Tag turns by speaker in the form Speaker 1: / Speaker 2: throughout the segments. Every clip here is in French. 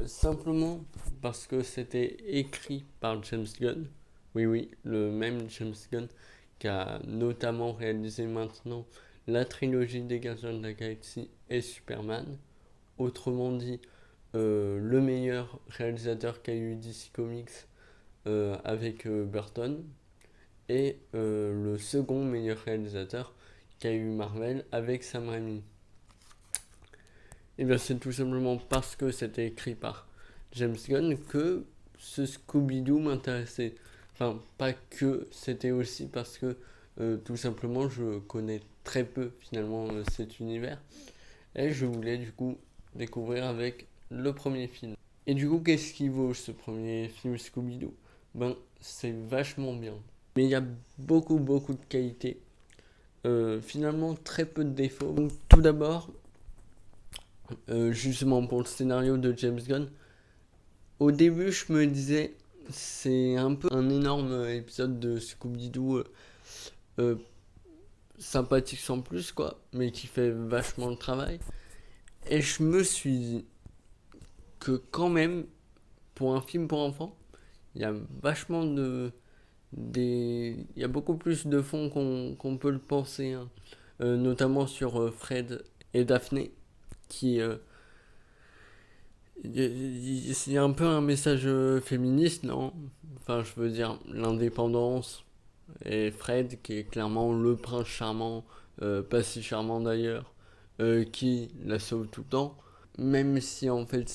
Speaker 1: Simplement parce que c'était écrit par James Gunn. Oui, le même James Gunn qui a notamment réalisé maintenant la trilogie des Gardiens de la Galaxie et Superman. Autrement dit, le meilleur réalisateur qu'a eu DC Comics avec Burton et le second meilleur réalisateur qu'a eu Marvel avec Sam Raimi. Et bien c'est tout simplement parce que c'était écrit par James Gunn que ce Scooby-Doo m'intéressait. Enfin, pas que, c'était aussi parce que tout simplement je connais très peu finalement cet univers. Et je voulais du coup découvrir avec le premier film. Et du coup, qu'est-ce qui vaut ce premier film Scooby-Doo? Ben, c'est vachement bien. Mais il y a beaucoup de qualités. Finalement, très peu de défauts. Donc, tout d'abord, justement pour le scénario de James Gunn, au début, je me disais, c'est un peu un énorme épisode de Scooby-Doo euh, sympathique sans plus, quoi, mais qui fait vachement le travail. Et je me suis dit que quand même, pour un film pour enfants, il y a vachement de... Il y a beaucoup plus de fond qu'on peut le penser, hein. Notamment sur Fred et Daphné, qui... Il y a un peu un message féministe, non? Enfin, je veux dire, l'indépendance, et Fred, qui est clairement le prince charmant, pas si charmant d'ailleurs, qui la sauve tout le temps, même si en fait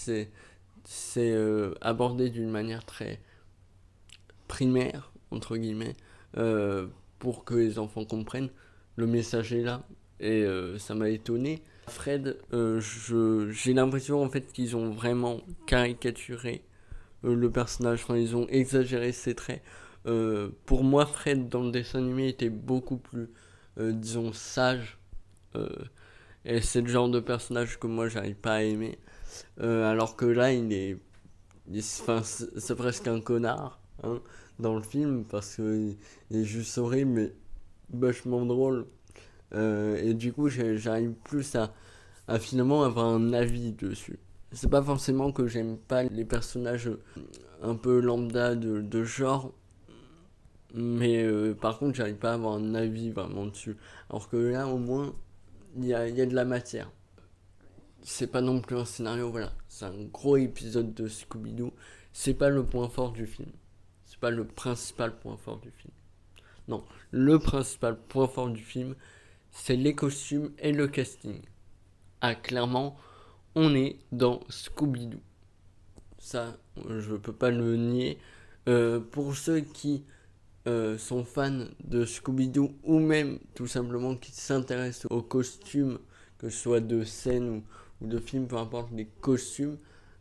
Speaker 1: c'est abordé d'une manière très primaire, entre guillemets, pour que les enfants comprennent, le message est là, et ça m'a étonné. Fred, j'ai l'impression en fait qu'ils ont vraiment caricaturé le personnage, enfin ils ont exagéré ses traits. Pour moi, Fred dans le dessin animé était beaucoup plus, disons, sage. Euh, et c'est le genre de personnage que moi j'arrive pas à aimer. Alors que là, enfin, c'est presque un connard, hein, dans le film parce qu'il est juste horrible mais vachement drôle. Et du coup, j'arrive plus à finalement avoir un avis dessus. C'est pas forcément que j'aime pas les personnages un peu lambda de genre, mais par contre, j'arrive pas à avoir un avis vraiment dessus. Alors que là, au moins, il y a de la matière. C'est pas non plus un scénario, voilà. C'est un gros épisode de Scooby-Doo. C'est pas le point fort du film. C'est pas le principal point fort du film. Non, le principal point fort du film, c'est les costumes et le casting. Ah, clairement, on est dans Scooby-Doo. Ça, je peux pas le nier. Pour ceux qui sont fans de Scooby-Doo ou même tout simplement qui s'intéressent aux costumes, que ce soit de scène ou de film, peu importe les costumes,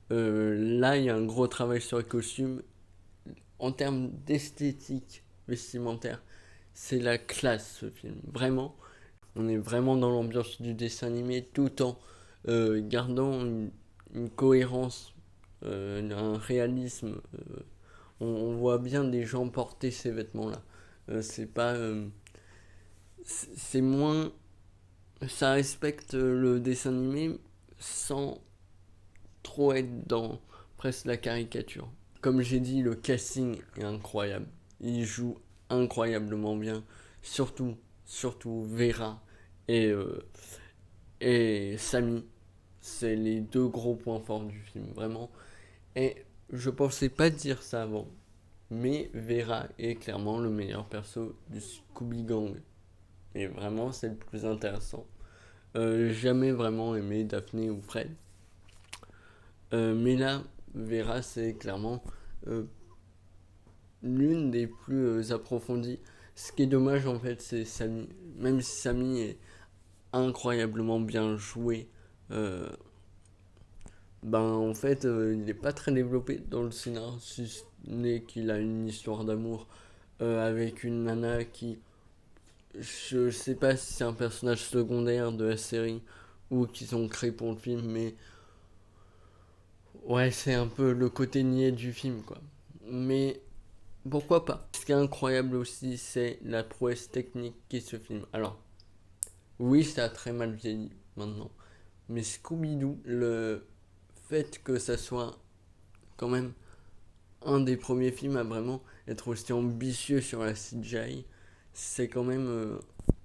Speaker 1: là il y a un gros travail sur les costumes. En termes d'esthétique vestimentaire, c'est la classe ce film. Vraiment, on est vraiment dans l'ambiance du dessin animé tout en gardant une cohérence, un réalisme. On voit bien des gens porter ces vêtements-là. C'est pas. C'est moins. Ça respecte le dessin animé sans trop être dans presque la caricature. Comme j'ai dit, le casting est incroyable. Il joue incroyablement bien. Surtout Vera et, et Samy. C'est les deux gros points forts du film, vraiment. Et je pensais pas dire ça avant. Mais Vera est clairement le meilleur perso du Scooby Gang. Et vraiment, c'est le plus intéressant. Jamais vraiment aimé Daphné ou Fred. Mais là, Vera, c'est clairement euh, l'une des plus approfondies. Ce qui est dommage, en fait, c'est Samy. Même si Samy est incroyablement bien joué, euh, ben en fait, il n'est pas très développé dans le scénario, si ce n'est qu'il a une histoire d'amour avec une nana qui, je sais pas si c'est un personnage secondaire de la série ou qu'ils ont créé pour le film, mais ouais, c'est un peu le côté niais du film, quoi. Mais pourquoi pas? Ce qui est incroyable aussi, c'est la prouesse technique qui se filme. Alors, oui, ça a très mal vieilli maintenant, mais Scooby-Doo, le fait que ça soit quand même un des premiers films à vraiment être aussi ambitieux sur la CGI, c'est quand même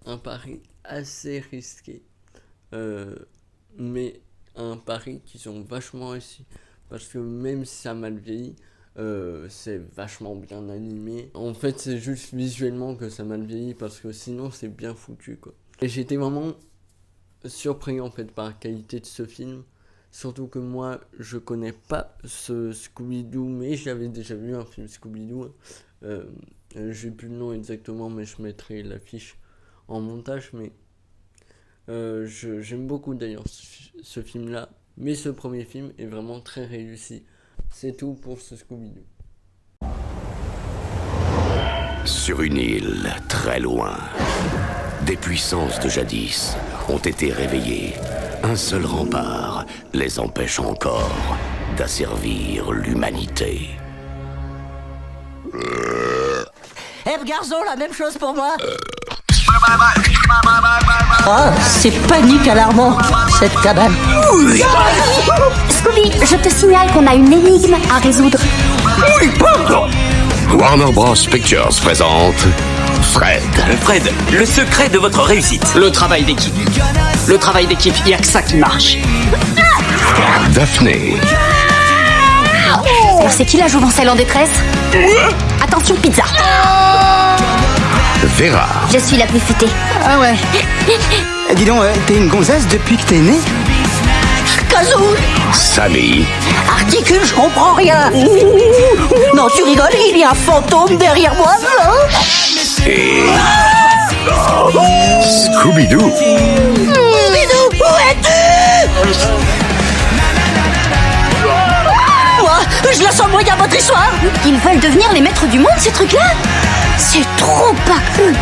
Speaker 1: un pari assez risqué. Mais un pari qu'ils ont vachement réussi. Parce que même si ça a mal vieilli, c'est vachement bien animé. En fait, c'est juste visuellement que ça a mal vieilli parce que sinon, c'est bien foutu, quoi. Et j'étais vraiment surpris en fait par la qualité de ce film. Surtout que moi, je connais pas ce Scooby-Doo, mais j'avais déjà vu un film Scooby-Doo. J'ai plus le nom exactement, mais je mettrai l'affiche en montage. Mais j'aime beaucoup d'ailleurs ce film-là. Mais ce premier film est vraiment très réussi. C'est tout pour ce Scooby-Doo.
Speaker 2: Sur une île très loin, des puissances de jadis ont été réveillées. Un seul rempart les empêche encore d'asservir l'humanité.
Speaker 3: Garçon, la même chose pour moi. Oh, c'est panique alarmant, cette cabane.
Speaker 4: Scooby, je te signale qu'on a une énigme à résoudre.
Speaker 2: Oui, pardon. Warner Bros. Pictures présente Fred.
Speaker 5: Fred, le secret de votre réussite. Le travail d'équipe. Le travail d'équipe, il n'y a que ça qui marche.
Speaker 2: Daphné.
Speaker 4: Alors c'est qui la jouvencelle en détresse? Attention, pizza.
Speaker 2: Vera.
Speaker 4: Je suis la plus futée.
Speaker 6: Ah ouais. Dis donc, t'es une gonzesse depuis que t'es née?
Speaker 3: Kazoo.
Speaker 2: Samy.
Speaker 3: Articule, je comprends rien. Non, tu rigoles, il y a un fantôme derrière moi.
Speaker 2: Et Scooby-Doo.
Speaker 3: Scooby-Doo, où es-tu? Moi, je la sens moyen votre histoire.
Speaker 4: Ils veulent devenir les maîtres du monde, ces trucs-là? C'est trop pas cool.